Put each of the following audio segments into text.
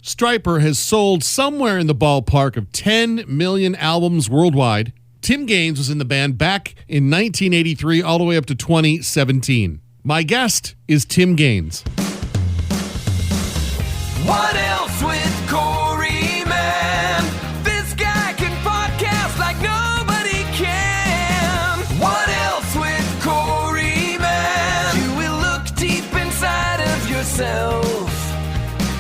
Stryper has sold somewhere in the ballpark of 10 million albums worldwide. Tim Gaines was in the band back in 1983 all the way up to 2017. My guest is Tim Gaines. What else with Corey, man? This guy can podcast like nobody can. What else with Corey, man? You will look deep inside of yourself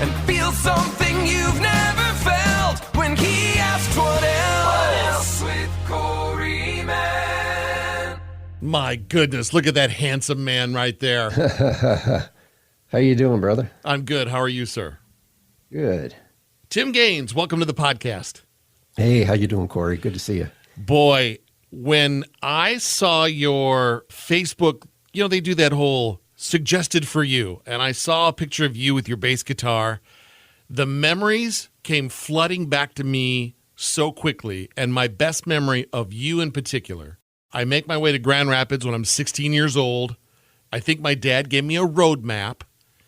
and feel something you've never felt when he asks what else with Corey, man. My goodness, look at that handsome man right there. How you doing, brother? I'm good. How are you, sir? Good. Tim Gaines, welcome to the podcast. Hey, how you doing, Corey? Good to see you. Boy, when I saw your Facebook, they do that whole suggested for you, and I saw a picture of you with your bass guitar, the memories came flooding back to me so quickly, and my best memory of you in particular, I make my way to Grand Rapids when I'm 16 years old. I think my dad gave me a road map,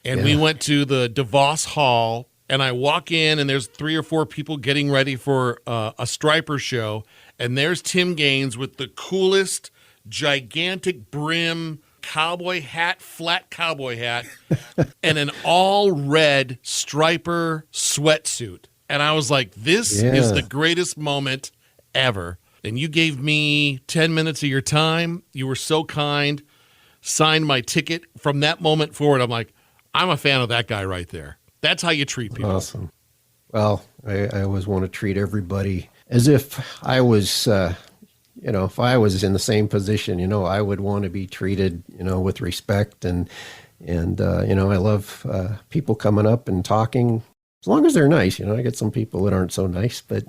and we went to the DeVos Hall, and I walk in, and there's 3 or 4 people getting ready for a Stryper show, and there's Tim Gaines with the coolest, gigantic brim cowboy hat, flat cowboy hat, and an all-red Stryper sweatsuit. And I was like, this is the greatest moment ever. And you gave me 10 minutes of your time. You were so kind, signed my ticket. From that moment forward, I'm like, I'm a fan of that guy right there. That's how you treat people. Awesome. Well, I always want to treat everybody as if I was, if I was in the same position, I would want to be treated, with respect. And I love people coming up and talking, as long as they're nice. I get some people that aren't so nice, but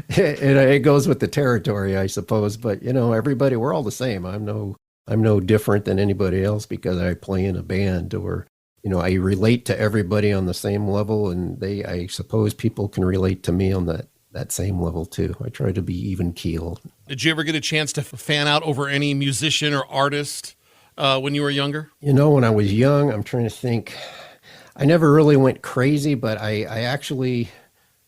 it goes with the territory, I suppose. But, everybody, we're all the same. I'm no different than anybody else because I play in a band, or I relate to everybody on the same level, and I suppose people can relate to me on that same level too. I try to be even keel. Did you ever get a chance to fan out over any musician or artist when you were younger? When I was young, I'm trying to think. I never really went crazy, but I actually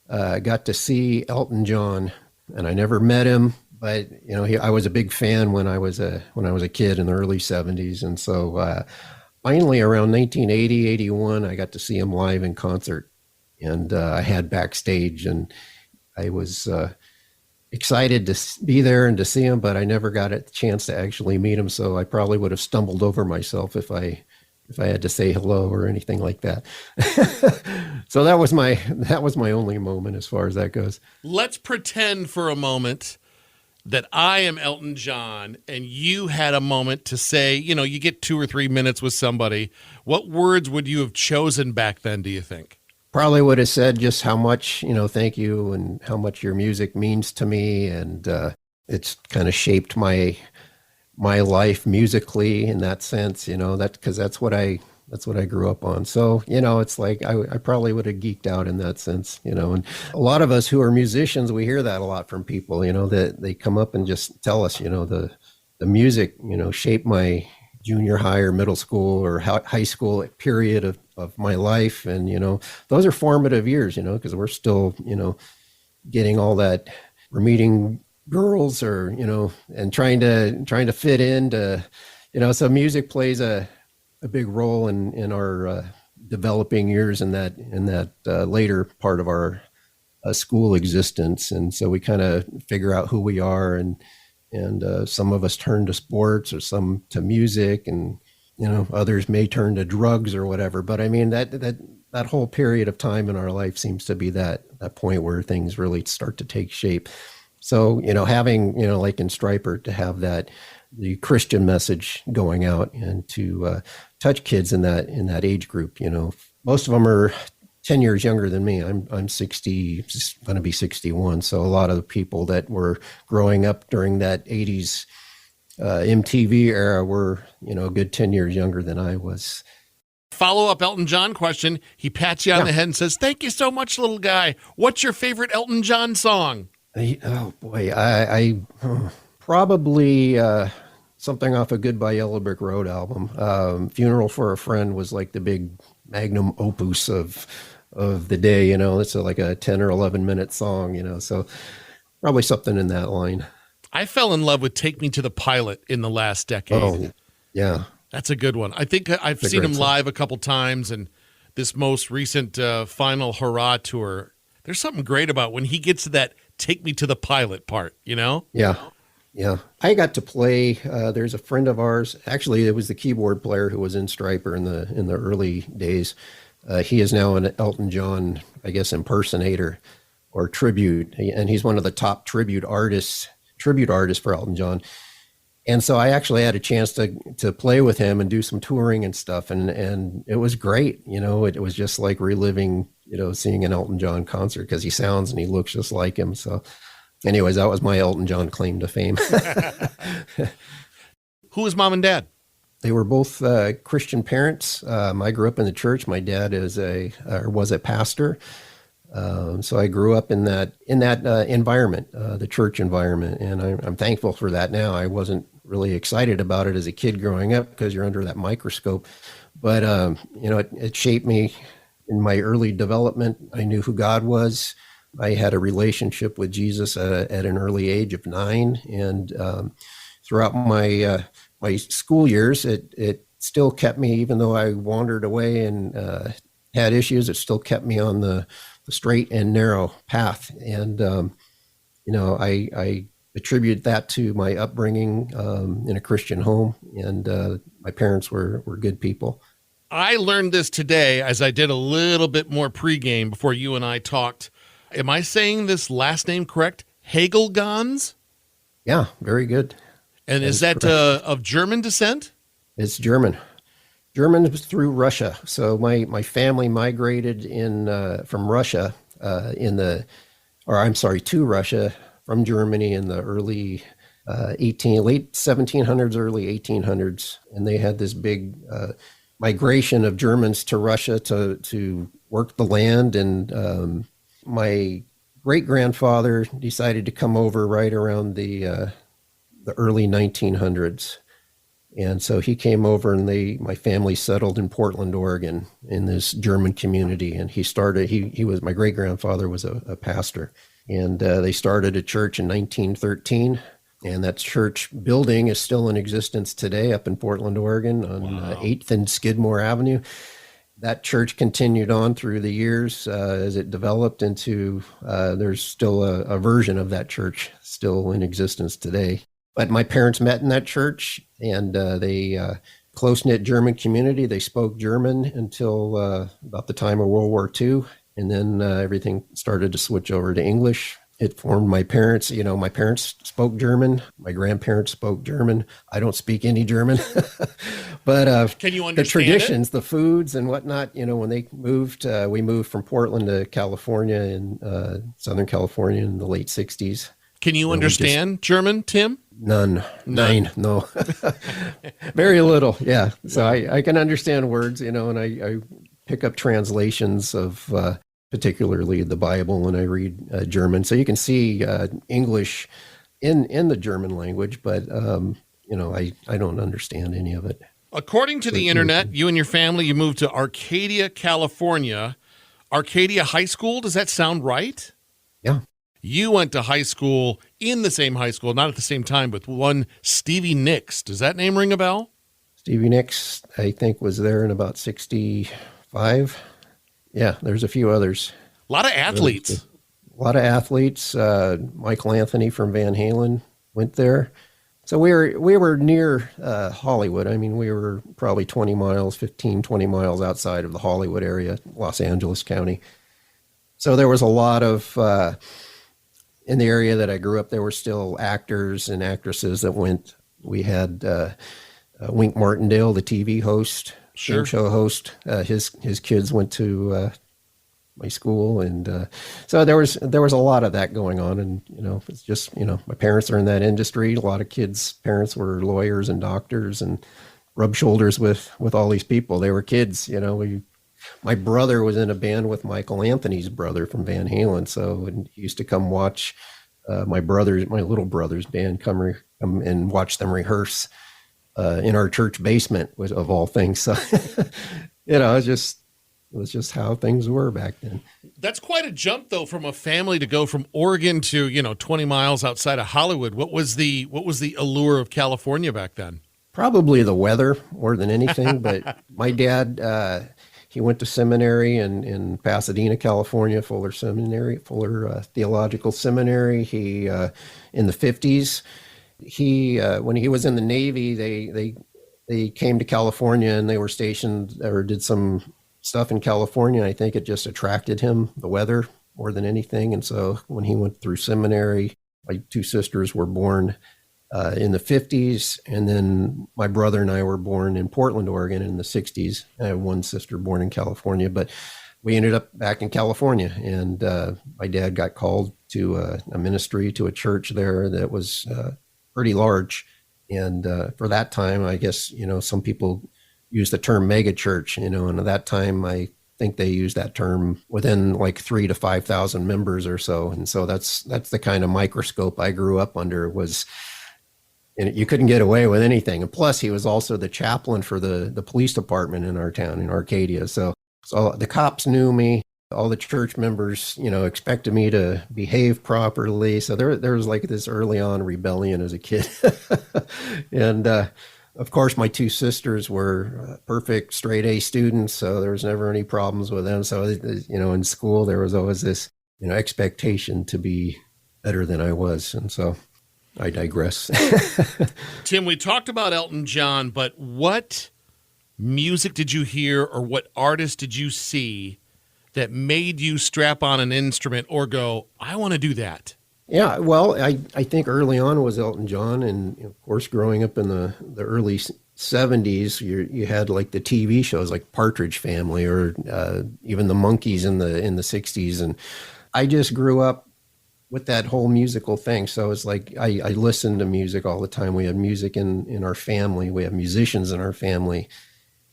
got to see Elton John, and I never met him. But I was a big fan when I was a kid in the early '70s, and so finally around 1980, 81, I got to see him live in concert, and I had backstage, and I was excited to be there and to see him, but I never got a chance to actually meet him. So I probably would have stumbled over myself if I had to say hello or anything like that. So that was my only moment as far as that goes. Let's pretend for a moment that I am Elton John and you had a moment to say, you get 2 or 3 minutes with somebody. What words would you have chosen back then, do you think? Probably would have said just how much, thank you, and how much your music means to me. And it's kind of shaped my life musically in that sense, because that's what I grew up on. So, it's like I probably would have geeked out in that sense, and a lot of us who are musicians, we hear that a lot from people, that they come up and just tell us, the music, shaped my junior high or middle school or high school period of my life. And, those are formative years, because we're still, getting all that, we're meeting girls or, and trying to fit into, so music plays a big role in our developing years in that later part of our school existence. And so we kind of figure out who we are, and some of us turn to sports, or some to music, and others may turn to drugs or whatever. But I mean that whole period of time in our life seems to be that point where things really start to take shape. So having like in Stryper, to have the Christian message going out and to touch kids in that age group. Most of them are 10 years younger than me. I'm 60, going to be 61. So a lot of the people that were growing up during that 80s MTV era were, a good 10 years younger than I was. Follow-up Elton John question. He pats you on the head and says, "Thank you so much, little guy. What's your favorite Elton John song?" Oh boy, I probably something off a Goodbye Yellow Brick Road album. Funeral for a Friend was like the big magnum opus of of the day. It's like a 10 or 11-minute song. So probably something in that line. I fell in love with Take Me to the Pilot in the last decade. Oh, yeah. That's a good one. I think I've It's a seen great him song. live a couple times, and this most recent Final Hurrah tour. There's something great about when he gets to that "Take Me to the Pilot" part. Yeah. Yeah. I got to play. There's a friend of ours. Actually, it was the keyboard player who was in Stryper in the early days. He is now an Elton John, I guess, impersonator or tribute, and he's one of the top tribute artists for Elton John. And so I actually had a chance to play with him and do some touring and stuff, and it was great. It was just like reliving, seeing an Elton John concert, because he sounds and he looks just like him. So, anyways, that was my Elton John claim to fame. Who is mom and dad? They were both Christian parents. I grew up in the church. My dad was a pastor. So I grew up in that environment, the church environment, and I'm thankful for that now. I wasn't really excited about it as a kid growing up because you're under that microscope, but it shaped me in my early development. I knew who God was. I had a relationship with Jesus at an early age of 9, and throughout my school years, it still kept me, even though I wandered away and had issues, it still kept me on the straight and narrow path. And, I attribute that to my upbringing in a Christian home. And my parents were good people. I learned this today as I did a little bit more pregame before you and I talked. Am I saying this last name correct? Hagelgans? Yeah, very good. And is that of German descent? It's German. German was through Russia. So my family migrated from Russia to Russia from Germany in the early late 1700s, early 1800s, and they had this big migration of Germans to Russia to work the land. And my great grandfather decided to come over right around the early 1900s. And so he came over, and my family settled in Portland, Oregon, in this German community. And my great grandfather was a pastor, and they started a church in 1913. And that church building is still in existence today up in Portland, Oregon on 8th and Skidmore Avenue. That church continued on through the years as it developed into, there's still a version of that church still in existence today. But my parents met in that church, and they close-knit German community. They spoke German until about the time of World War II, and then everything started to switch over to English. It formed my parents. My parents spoke German. My grandparents spoke German. I don't speak any German, but Can you understand the traditions, the foods, and whatnot. When they moved, we moved from Portland to California in Southern California in the late '60s. Can you understand German, Tim? None. No. Very little. Yeah. So I can understand words, and I pick up translations of particularly the Bible when I read German. So you can see English in the German language, but I don't understand any of it. According to the internet, you and your family, you moved to Arcadia, California. Arcadia High School, does that sound right? Yeah. You went to high school in the same high school, not at the same time, but one Stevie Nicks. Does that name ring a bell? Stevie Nicks, I think, was there in about 65. Yeah, there's a few others. A lot of athletes. A lot of athletes. Michael Anthony from Van Halen went there. So we were near Hollywood. I mean, we were probably 20 miles outside of the Hollywood area, Los Angeles County. So there was a lot of, in the area that I grew up, there were still actors and actresses that went. We had Wink Martindale, the TV host, Sure. show host. His kids went to my school, and so there was a lot of that going on. And it's just my parents are in that industry. A lot of kids' parents were lawyers and doctors, and rubbed shoulders with all these people. They were kids. My brother was in a band with Michael Anthony's brother from Van Halen, so and he used to come watch my little brother's band come and watch them rehearse in our church basement, of all things. So it's just It was just how things were back then. That's quite a jump, though, from a family to go from Oregon to 20 miles outside of Hollywood. What was the allure of California back then? Probably the weather more than anything. But my dad, he went to seminary in Pasadena, California, Fuller Theological Seminary. He in the 50s. He when he was in the Navy, they came to California and they were stationed or did some stuff in California. I think it just attracted him, the weather more than anything. And so when he went through seminary, my two sisters were born in the 50s. And then my brother and I were born in Portland, Oregon in the 60s. I have one sister born in California, but we ended up back in California. And my dad got called to a ministry, to a church there that was pretty large. And for that time, I guess, some people use the term mega church, and at that time, I think they used that term within like 3,000 to 5,000 members or so. And so that's the kind of microscope I grew up under. Was, and you couldn't get away with anything. And plus, he was also the chaplain for the police department in our town in Arcadia. So the cops knew me. All the church members, expected me to behave properly. So there was like this early on rebellion as a kid. And of course, my two sisters were perfect straight A students, so there was never any problems with them. So, in school, there was always this, expectation to be better than I was. And so I digress. Tim, we talked about Elton John, but what music did you hear or what artist did you see that made you strap on an instrument or go, I want to do that? Yeah, well, I think early on was Elton John. And of course, growing up in the early 70s, you had like the TV shows like Partridge Family or even the Monkees in the 60s. And I just grew up with that whole musical thing. So it's like I listened to music all the time. We had music in our family. We have musicians in our family.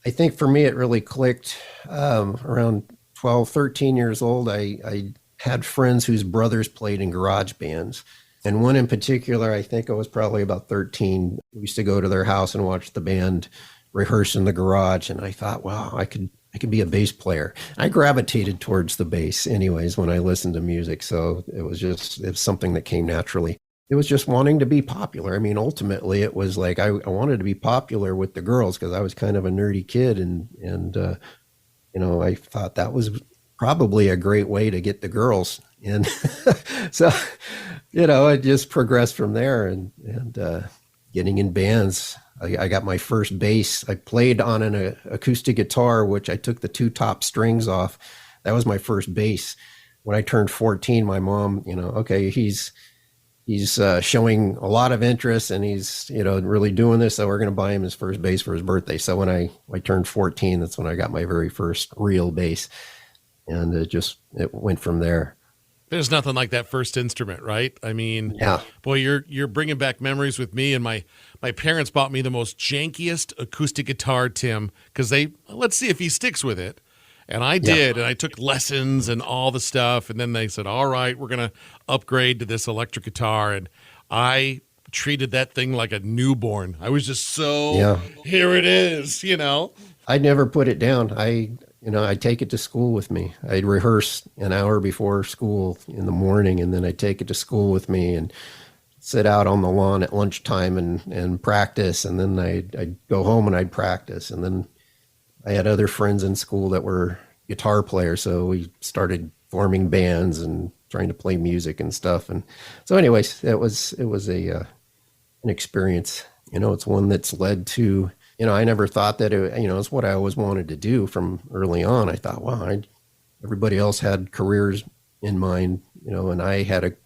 I think for me, it really clicked around 12, 13 years old. I had friends whose brothers played in garage bands. And one in particular, I think I was probably about 13. We used to go to their house and watch the band rehearse in the garage. And I thought, wow, I could be a bass player. I gravitated towards the bass anyways when I listened to music. So it was something that came naturally. It was just wanting to be popular. I mean, ultimately it was like, I wanted to be popular with the girls because I was kind of a nerdy kid. And I thought that was probably a great way to get the girls. And so, it just progressed from there and getting in bands. I got my first bass. I played on an acoustic guitar, which I took the two top strings off. That was my first bass. When I turned 14, my mom, okay, he's showing a lot of interest and he's, really doing this. So we're going to buy him his first bass for his birthday. So when I turned 14, that's when I got my very first real bass. And it went from there. There's nothing like that first instrument, right? I mean, yeah. Boy, you're bringing back memories with me. And my parents bought me the most jankiest acoustic guitar, Tim, because let's see if he sticks with it. And I did, and I took lessons and all the stuff. And then they said, all right, we're going to upgrade to this electric guitar. And I treated that thing like a newborn. I was just here it is, I never put it down. I'd take it to school with me. I'd rehearse an hour before school in the morning, and then I'd take it to school with me and sit out on the lawn at lunchtime and practice. And then I'd go home and I'd practice. And then I had other friends in school that were guitar players. So we started forming bands and trying to play music and stuff. And so anyways, it was an experience. It's one that's led to, I never thought that it's what I always wanted to do from early on. I thought, wow, everybody else had careers in mind, and I had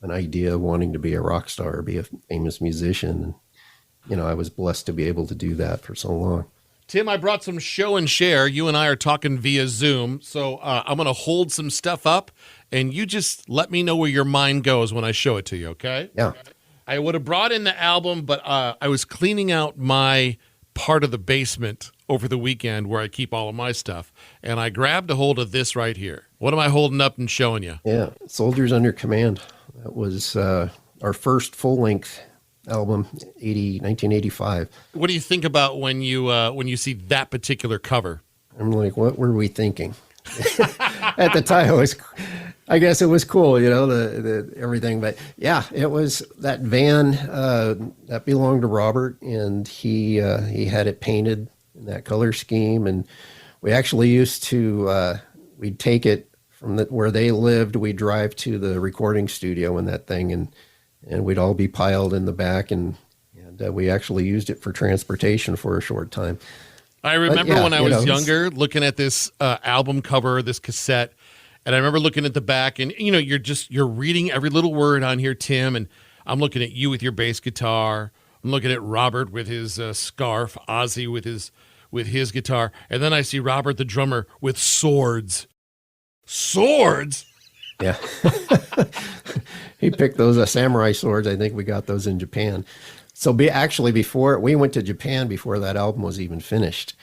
an idea of wanting to be a rock star or be a famous musician. And, I was blessed to be able to do that for so long. Tim, I brought some show and share. You and I are talking via Zoom. So I'm going to hold some stuff up and you just let me know where your mind goes when I show it to you. Okay. Yeah. I would have brought in the album, but I was cleaning out my part of the basement over the weekend where I keep all of my stuff. And I grabbed a hold of this right here. What am I holding up and showing you? Yeah. Soldiers Under Command. That was our first full-length album, 1985. What do you think about when you see that particular cover? I'm like, what were we thinking? At the time, I guess it was cool, the everything. But yeah, it was that van that belonged to Robert, and he had it painted in that color scheme. And we actually used to we'd take it from where they lived. We'd drive to the recording studio in that thing, and we'd all be piled in the back, and we actually used it for transportation for a short time. I remember when I was younger looking at this album cover, this cassette, and I remember looking at the back, and you're reading every little word on here, Tim, and I'm looking at you with your bass guitar. I'm looking at Robert with his scarf, Ozzy with his guitar, and then I see Robert the drummer with swords. Swords? Yeah. He picked those samurai swords. I think we got those in Japan. So actually before we went to Japan, before that album was even finished,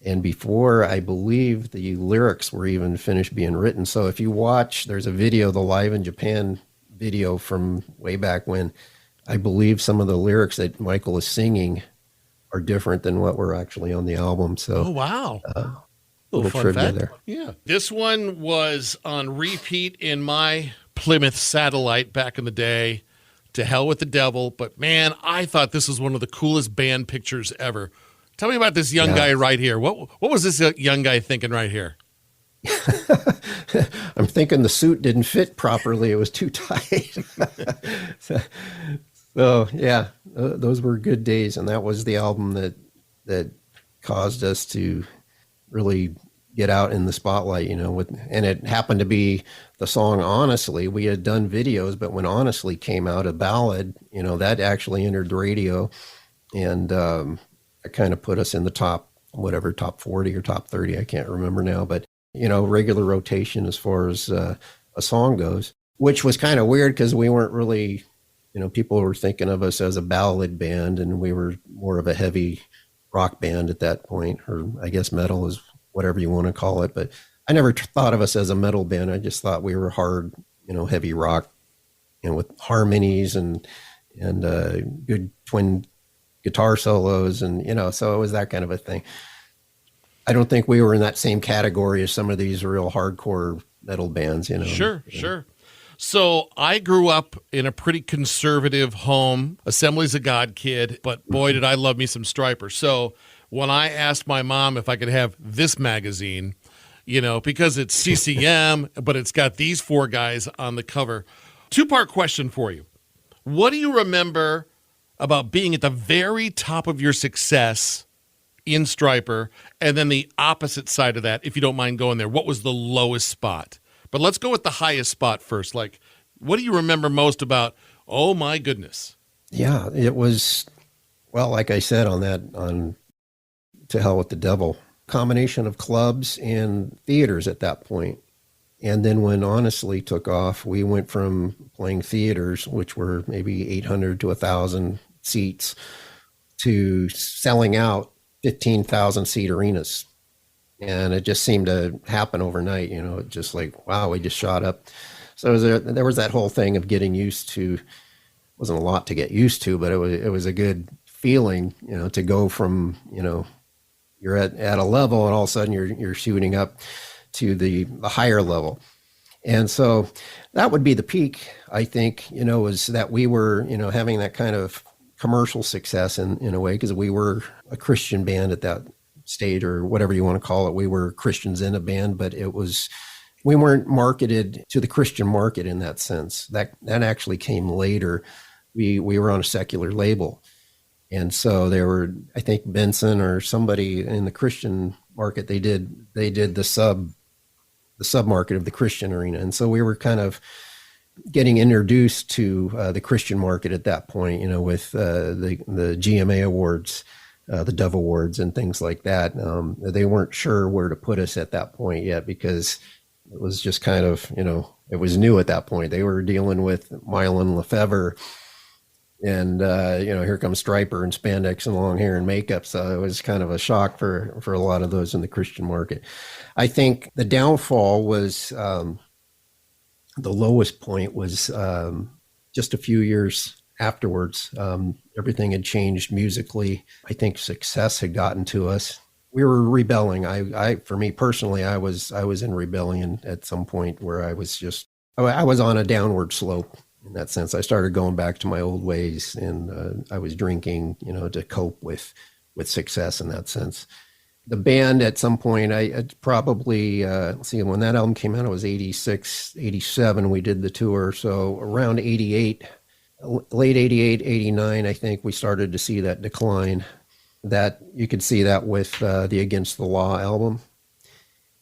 and before I believe the lyrics were even finished being written. So if you watch, there's a video, the Live in Japan video from way back when, I believe some of the lyrics that Michael is singing are different than what were actually on the album. So, oh, wow. Little fun trivia fact there. Yeah. This one was on repeat in my Plymouth satellite back in the day. To hell with the devil. But man, I thought this was one of the coolest band pictures ever. Tell me about this young guy right here. What was this young guy thinking right here? I'm thinking the suit didn't fit properly. It was too tight. so yeah, those were good days. And that was the album that caused us to really get out in the spotlight, and it happened to be the song Honestly. We had done videos, but when Honestly came out, a ballad, that actually entered the radio, and it kind of put us in the top 40 or top 30. I can't remember now, but regular rotation as far as a song goes, which was kind of weird because we weren't really, people were thinking of us as a ballad band, and we were more of a heavy rock band at that point, or I guess metal is whatever you want to call it. But I never thought of us as a metal band. I just thought we were hard, heavy rock, with harmonies and good twin guitar solos. And, so it was that kind of a thing. I don't think we were in that same category as some of these real hardcore metal bands, Sure. So I grew up in a pretty conservative home, Assemblies of God kid, but boy, did I love me some Stryper. So when I asked my mom if I could have this magazine, because it's CCM, but it's got these four guys on the cover. Two-part question for you. What do you remember about being at the very top of your success in Stryper, and then the opposite side of that, if you don't mind going there? What was the lowest spot? But let's go with the highest spot first. Like, what do you remember most about, oh my goodness? Yeah, it was, well, like I said on To Hell with the Devil, combination of clubs and theaters at that point. And then when Honestly took off, we went from playing theaters, which were maybe 800 to 1,000 seats, to selling out 15,000 seat arenas. And it just seemed to happen overnight, just like, wow, we just shot up. So there was that whole thing of getting used to, wasn't a lot to get used to, but it was a good feeling, to go from, you're at a level and all of a sudden you're shooting up to the higher level. And so that would be the peak, I think, was that we were, having that kind of commercial success in a way, because we were a Christian band at that stage, or whatever you want to call it. We were Christians in a band, but we weren't marketed to the Christian market in that sense. That actually came later. We were on a secular label. And so there were, I think Benson or somebody in the Christian market, they did the sub market of the Christian arena. And so we were kind of getting introduced to the Christian market at that point, with the GMA awards, the Dove Awards and things like that. They weren't sure where to put us at that point yet, because it was just kind of, it was new at that point. They were dealing with Mylon Lefevre, and here comes Stryper and spandex and long hair and makeup. So it was kind of a shock for a lot of those in the Christian market. I think the downfall was, the lowest point was just a few years afterwards. Everything had changed musically. I think success had gotten to us, we were rebelling. For me personally, I was in rebellion at some point where I was on a downward slope in that sense. I started going back to my old ways, and I was drinking, to cope with success in that sense. The band at some point, I probably, let's see, when that album came out, it was 86, 87. We did the tour. So around 88, late 88, 89, I think we started to see that decline. That you could see that with the Against the Law album.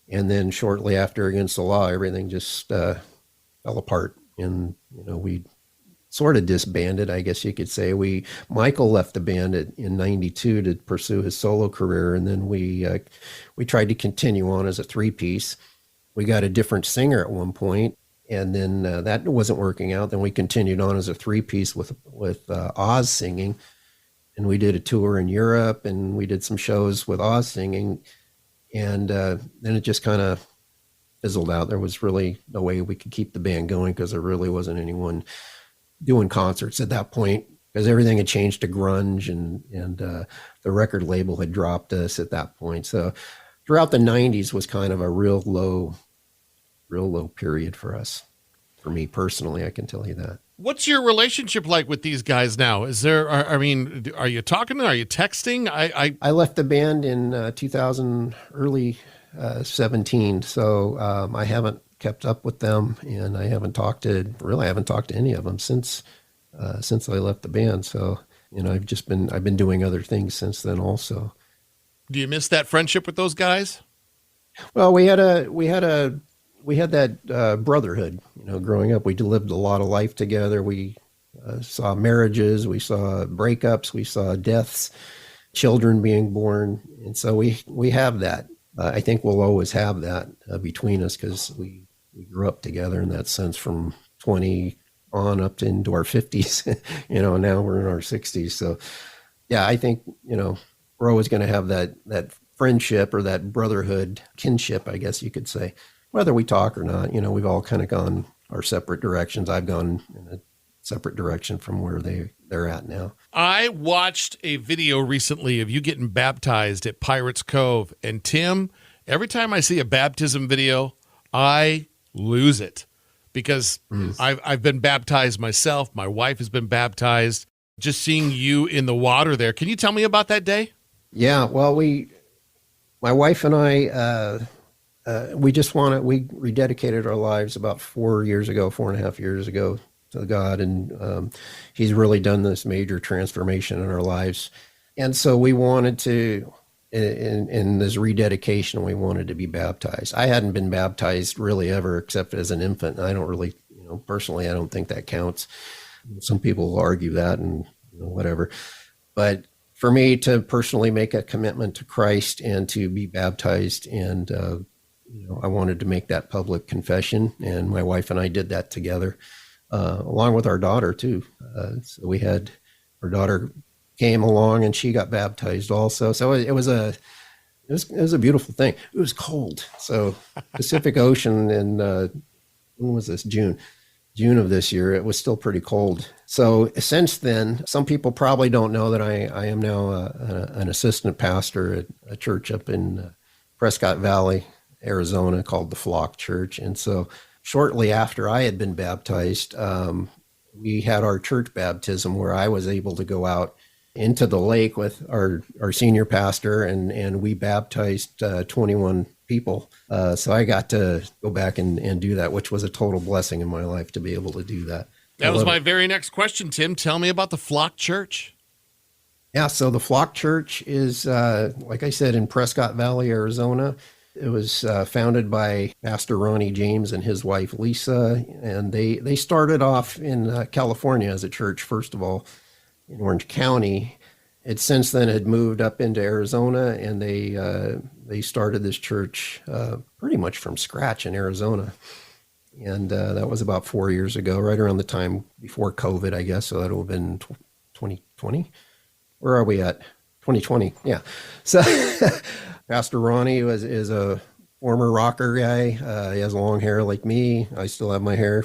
And then shortly after Against the Law, everything just fell apart. And, we sort of disbanded, I guess you could say. Michael left the band in 92 to pursue his solo career. And then we tried to continue on as a three-piece. We got a different singer at one point, and then that wasn't working out. Then we continued on as a three-piece with Oz singing. And we did a tour in Europe, and we did some shows with Oz singing. And then it just kind of fizzled out. There was really no way we could keep the band going because there really wasn't anyone doing concerts at that point, because everything had changed to grunge, and the record label had dropped us at that point. So throughout the 90s was kind of a real low period for us. For me personally, I can tell you that. What's your relationship like with these guys now? Are you talking? Are you texting? I left the band in 2000, early 17. So I haven't kept up with them, and I haven't talked to any of them since I left the band. So, I've been doing other things since then also. Do you miss that friendship with those guys? Well, we had that brotherhood, growing up. We lived a lot of life together. We saw marriages, we saw breakups, we saw deaths, children being born. And so we have that. I think we'll always have that between us, because we grew up together in that sense from 20 on up into our 50s, and now we're in our 60s. So yeah, I think, we're always going to have that friendship or that brotherhood, kinship, I guess you could say, whether we talk or not. We've all kind of gone our separate directions. I've gone in a separate direction from where they're at now. I watched a video recently of you getting baptized at Pirates Cove. And Tim, every time I see a baptism video, I lose it, because I've been baptized myself. My wife has been baptized. Just seeing you in the water there. Can you tell me about that day? Yeah, well, my wife and I, we rededicated our lives about 4.5 years ago to God. And he's really done this major transformation in our lives. And so we wanted to, in this rededication, we wanted to be baptized. I hadn't been baptized really ever, except as an infant. I don't really, personally, I don't think that counts. Some people will argue that, and whatever. But for me to personally make a commitment to Christ and to be baptized, and I wanted to make that public confession, and my wife and I did that together, along with our daughter too. So we had our daughter came along, and she got baptized also. So it was a beautiful thing. It was cold, so Pacific Ocean, and when was this? June of this year, it was still pretty cold. So since then, some people probably don't know that I am now an assistant pastor at a church up in Prescott Valley, Arizona, called the Flock Church. And so shortly after I had been baptized, we had our church baptism, where I was able to go out into the lake with our senior pastor, and we baptized 21 people. So I got to go back and do that, which was a total blessing in my life to be able to do that. That was my very next question, Tim. Tell me about the Flock Church. Yeah, so the Flock Church is, like I said, in Prescott Valley, Arizona. It was founded by Pastor Ronnie James and his wife, Lisa. And they started off in California as a church, first of all, in Orange County. It since then had moved up into Arizona, and they started this church pretty much from scratch in Arizona. And that was about 4 years ago, right around the time before COVID, I guess. So that would have been 2020. Where are we at? 2020. Yeah. So Pastor Ronnie is a former rocker guy. He has long hair like me. I still have my hair.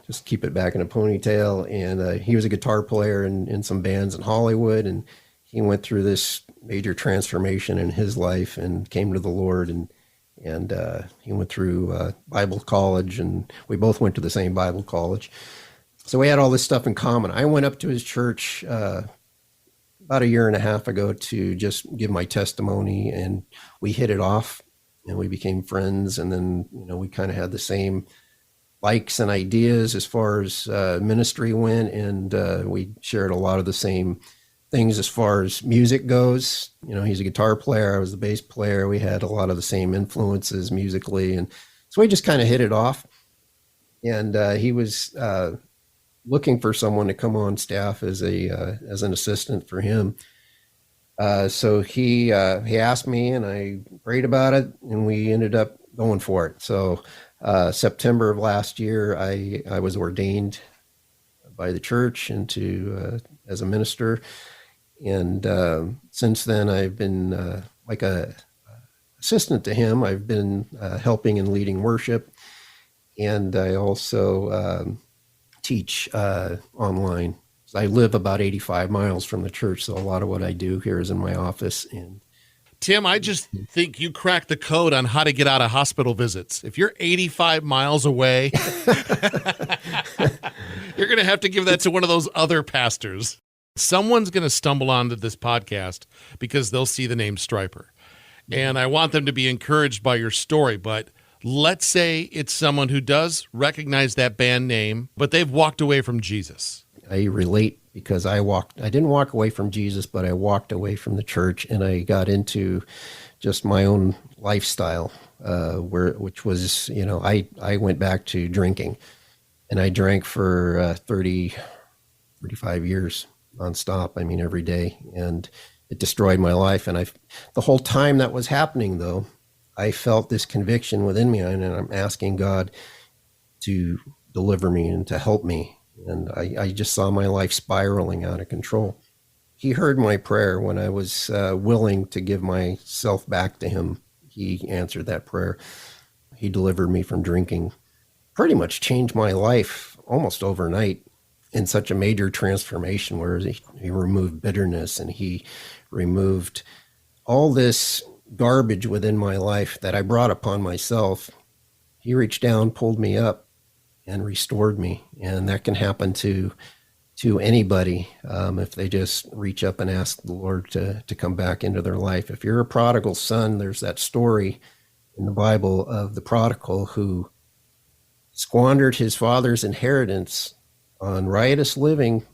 Just keep it back in a ponytail. And he was a guitar player in some bands in Hollywood. And he went through this major transformation in his life and came to the Lord, and he went through Bible college, and we both went to the same Bible college. So we had all this stuff in common. I went up to his church about a year and a half ago to just give my testimony, and we hit it off and we became friends. And then, we kind of had the same likes and ideas as far as ministry went. And we shared a lot of the same things as far as music goes. He's a guitar player. I was the bass player. We had a lot of the same influences musically. And so we just kind of hit it off. And he was looking for someone to come on staff as an assistant for him. So he asked me, and I prayed about it, and we ended up going for it. So September of last year, I was ordained by the church into as a minister, and since then I've been like a assistant to him. I've been helping and leading worship, and I also teach online. I live about 85 miles from the church, so a lot of what I do here is in my office. And Tim, I just think you cracked the code on how to get out of hospital visits. If you're 85 miles away, you're going to have to give that to one of those other pastors. Someone's going to stumble onto this podcast because they'll see the name Stryper. And I want them to be encouraged by your story, but let's say it's someone who does recognize that band name, but they've walked away from Jesus. I relate because I didn't walk away from Jesus, but I walked away from the church, and I got into just my own lifestyle, which was, I went back to drinking, and I drank for 35 years nonstop. I mean, every day, and it destroyed my life. And the whole time that was happening, though, I felt this conviction within me, and I'm asking God to deliver me and to help me. And I just saw my life spiraling out of control. He heard my prayer when I was willing to give myself back to him. He answered that prayer. He delivered me from drinking, pretty much changed my life almost overnight in such a major transformation where he removed bitterness, and he removed all this garbage within my life that I brought upon myself. He reached down, pulled me up, and restored me. And that can happen to anybody if they just reach up and ask the Lord to come back into their life. If you're a prodigal son, there's that story in the Bible of the prodigal who squandered his father's inheritance on riotous living.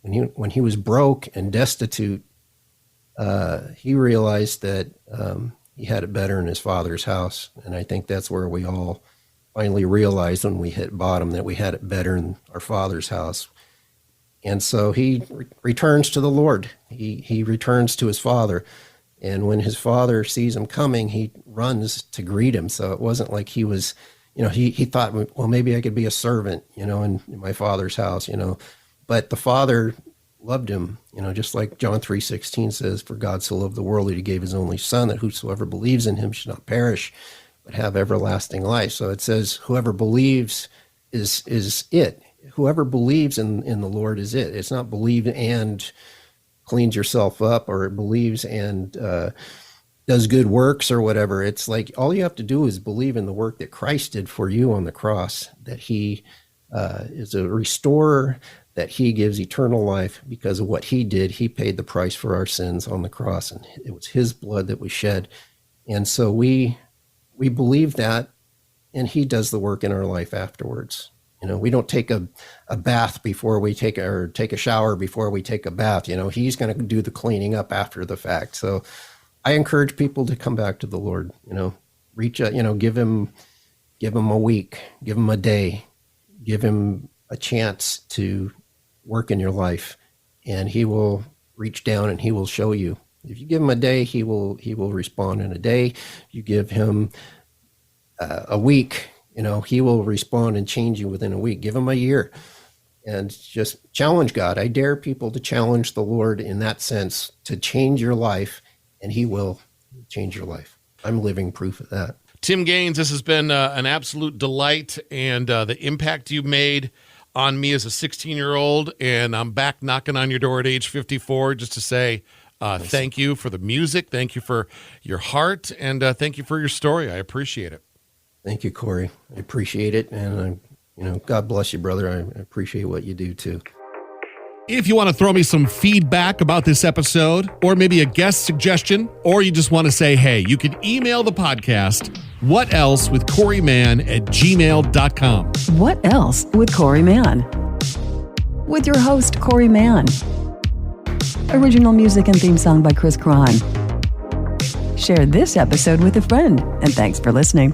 When he was broke and destitute, he realized that he had it better in his father's house. And I think that's where we all finally realized when we hit bottom that we had it better in our Father's house. And so he returns to the Lord. He returns to his father. And when his father sees him coming, he runs to greet him. So it wasn't like he was, he thought, well, maybe I could be a servant, in my father's house, But the father loved him, just like John 3:16 says, for God so loved the world that he gave his only son, that whosoever believes in him should not perish, but have everlasting life. So it says, whoever believes is it. Whoever believes in the Lord is it. It's not believe and cleans yourself up, or believes and does good works or whatever. It's like all you have to do is believe in the work that Christ did for you on the cross, that he is a restorer, that he gives eternal life because of what he did. He paid the price for our sins on the cross, and it was his blood that was shed. And so we believe that, and he does the work in our life afterwards. We don't take a bath before we take a shower before we take a bath. He's going to do the cleaning up after the fact. So I encourage people to come back to the Lord, reach out, give him a week, give him a day, give him a chance to work in your life, and he will reach down and he will show you. If you give him a day, he will respond in a day. You give him a week, he will respond and change you within a week. Give him a year, and just challenge God. I dare people to challenge the Lord in that sense, to change your life, and he will change your life. I'm living proof of that. Tim Gaines, this has been an absolute delight, and the impact you made on me as a 16-year-old, and I'm back knocking on your door at age 54 just to say Thank you for the music. Thank you for your heart. And thank you for your story. I appreciate it. Thank you, Corey. I appreciate it. And, God bless you, brother. I appreciate what you do, too. If you want to throw me some feedback about this episode, or maybe a guest suggestion, or you just want to say, hey, you can email the podcast, whatelsewithcoreymann@gmail.com. What Else with Corey Mann? With your host, Corey Mann. Original music and theme song by Chris Cron. Share this episode with a friend, and thanks for listening.